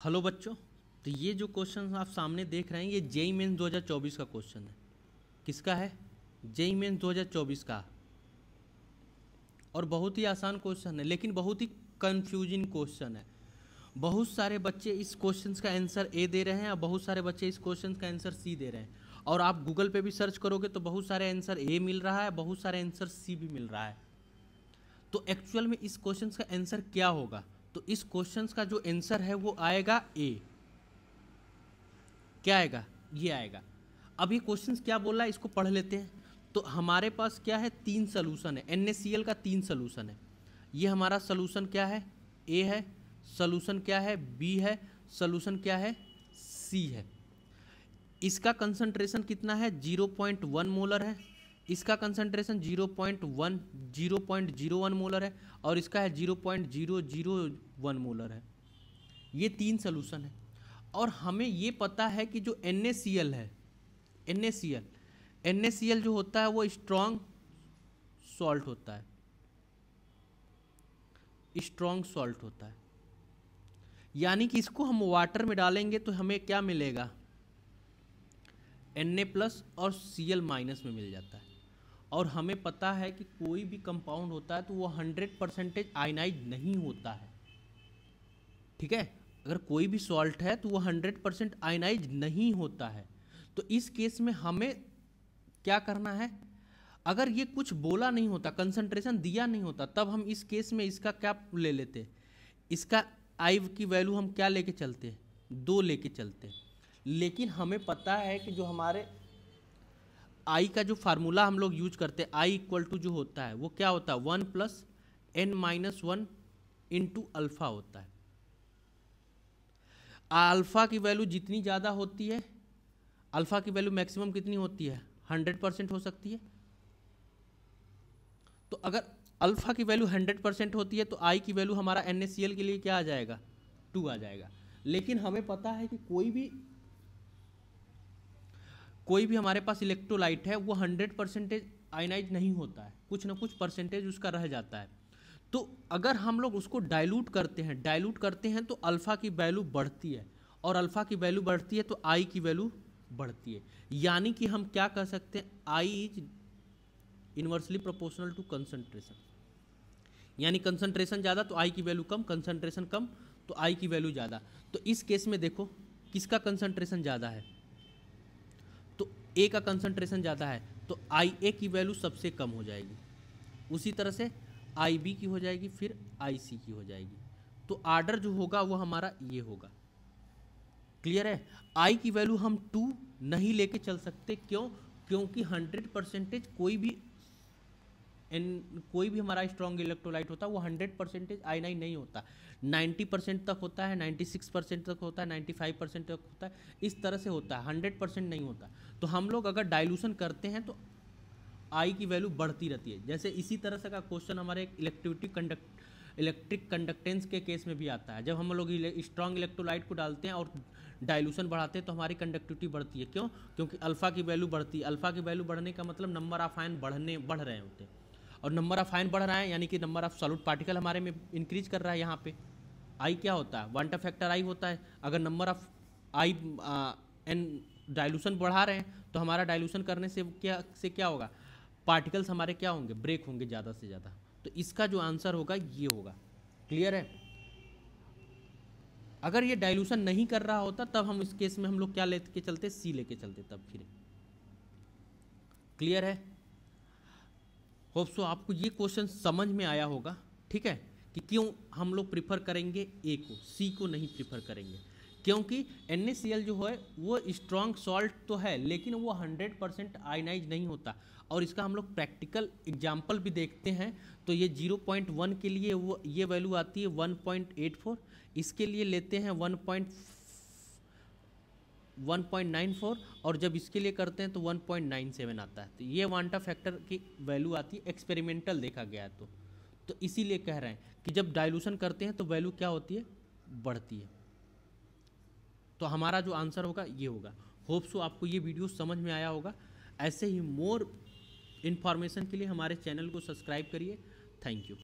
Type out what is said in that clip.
Hello बच्चों। तो ये जो क्वेश्चन आप सामने देख रहे हैं ये जेईई मेंस 2024 का क्वेश्चन है। किसका है? जेईई मेंस 2024 का। और बहुत ही आसान क्वेश्चन है लेकिन बहुत ही कंफ्यूजिंग क्वेश्चन है। बहुत सारे बच्चे इस क्वेश्चन का आंसर ए दे रहे हैं और बहुत सारे बच्चे इस क्वेश्चन का आंसर सी दे रहे हैं। और आप गूगल पे भी सर्च करोगे तो बहुत सारे आंसर ए मिल रहा है, बहुत सारे आंसर सी भी मिल रहा है। तो एक्चुअल में इस क्वेश्चन का आंसर क्या होगा? तो इस क्वेश्चन का जो आंसर है वो आएगा ए। क्या आएगा? ये आएगा। अब ये क्वेश्चन क्या बोल रहा है इसको पढ़ लेते हैं। तो हमारे पास क्या है? 3 सोल्यूशन है। NaCl का 3 सोल्यूशन है। ये हमारा सोल्यूशन क्या है? ए है। सोल्यूशन क्या है? बी है। सोल्यूशन क्या है? सी है। इसका कंसंट्रेशन कितना है? 0.1 मोलर है। इसका कंसंट्रेशन 0.01 मोलर है और इसका है 0.001 मोलर है। ये 3 सोल्यूशन है। और हमें ये पता है कि जो NaCl है, NaCl जो होता है वो स्ट्रॉन्ग सॉल्ट होता है, स्ट्रॉन्ग सॉल्ट होता है। यानी कि इसको हम वाटर में डालेंगे तो हमें क्या मिलेगा? Na+ और Cl- में मिल जाता है। और हमें पता है कि कोई भी कंपाउंड होता है तो वो 100% आयनाइज नहीं होता है। ठीक है? अगर कोई भी सॉल्ट है तो वो 100% आयनाइज नहीं होता है। तो इस केस में हमें क्या करना है? अगर ये कुछ बोला नहीं होता, कंसंट्रेशन दिया नहीं होता, तब हम इस केस में इसका क्या ले लेते? इसका आई की वैल्यू हम क्या लेके चलते? 2 लेके चलते। लेकिन हमें पता है कि जो हमारे आई का जो फार्मूला हम लोग यूज करते हैं, आई इक्वल टू जो होता है वो क्या होता है? 1 + n-1 इंटू अल्फा होता है। अल्फा की वैल्यू जितनी ज़्यादा होती है, अल्फा की वैल्यू मैक्सिमम कितनी होती है? 100% हो सकती है। तो अगर अल्फा की वैल्यू 100% होती है तो आई की वैल्यू हमारा NaCl के लिए क्या आ जाएगा? 2 आ जाएगा। लेकिन हमें पता है कि कोई भी हमारे पास इलेक्ट्रोलाइट है वो 100% आयनाइज नहीं होता है, कुछ ना कुछ परसेंटेज उसका रह जाता है। तो अगर हम लोग उसको डाइल्यूट करते हैं तो अल्फा की वैल्यू बढ़ती है और अल्फा की वैल्यू बढ़ती है तो आई की वैल्यू बढ़ती है। यानी कि हम क्या कह सकते हैं? I is inversely proportional to concentration. यानी कंसंट्रेशन ज़्यादा तो आई की वैल्यू कम, कंसंट्रेशन कम तो आई की वैल्यू ज़्यादा। तो इस केस में देखो किसका कंसंट्रेशन ज़्यादा है? तो ए का कंसंट्रेशन ज़्यादा है तो आई ए की वैल्यू सबसे कम हो जाएगी। उसी तरह से आई बी की हो जाएगी, फिर आई सी की हो जाएगी। तो आर्डर जो होगा वो हमारा ये होगा। क्लियर है? आई की वैल्यू हम 2 नहीं लेके चल सकते। क्यों? क्योंकि 100% कोई भी हमारा स्ट्रॉन्ग इलेक्ट्रोलाइट होता है वो 100% आयनाइन नहीं होता। 90% तक होता है, 96% तक होता है, 95% तक होता है। इस तरह से होता है, 100% नहीं होता। तो हम लोग अगर डाइल्यूशन करते हैं तो आई की वैल्यू बढ़ती रहती है। जैसे इसी तरह से का क्वेश्चन हमारे इलेक्ट्रिक कंडक्टेंस के केस में भी आता है। जब हम लोग स्ट्रॉन्ग इलेक्ट्रोलाइट को डालते हैं और डाइल्यूशन बढ़ाते हैं तो हमारी कंडक्टिविटी बढ़ती है। क्यों? क्योंकि अल्फा की वैल्यू बढ़ती है। अल्फा की वैल्यू बढ़ने का मतलब नंबर ऑफ आयन बढ़ रहे होते हैं और नंबर ऑफ आयन बढ़ रहा है यानी कि नंबर ऑफ सॉलिड पार्टिकल हमारे में इंक्रीज कर रहा है। यहाँ पे आई क्या होता है? 1 फैक्टर आई होता है। अगर number of I N dilution बढ़ा रहे हैं तो हमारा डाइल्यूशन करने से क्या होगा? पार्टिकल्स हमारे क्या होंगे? ब्रेक होंगे ज़्यादा से ज़्यादा। तो इसका जो आंसर होगा ये होगा। क्लियर है? अगर ये डाइल्यूशन नहीं कर रहा होता तब हम इस केस में हम लोग क्या लेके चलते? सी लेके चलते तब फिर। क्लियर है? होप सो आपको ये क्वेश्चन समझ में आया होगा। ठीक है? कि क्यों हम लोग प्रिफर करेंगे ए को, सी को नहीं प्रिफर करेंगे। क्योंकि NaCl जो है वो स्ट्रॉन्ग सॉल्ट तो है लेकिन वो 100% आयनाइज नहीं होता। और इसका हम लोग प्रैक्टिकल एग्जाम्पल भी देखते हैं। तो ये 0.1 के लिए वो ये वैल्यू आती है 1.84। इसके लिए लेते हैं 1.94 और जब इसके लिए करते हैं तो 1.97 आता है। तो ये वांटा फैक्टर की वैल्यू आती है, एक्सपेरिमेंटल देखा गया है। तो इसीलिए कह रहे हैं कि जब डाइल्यूशन करते हैं तो वैल्यू क्या होती है? बढ़ती है। तो हमारा जो आंसर होगा ये होगा। होप सो आपको ये वीडियो समझ में आया होगा। ऐसे ही मोर इन्फॉर्मेशन के लिए हमारे चैनल को सब्सक्राइब करिए। Thank you.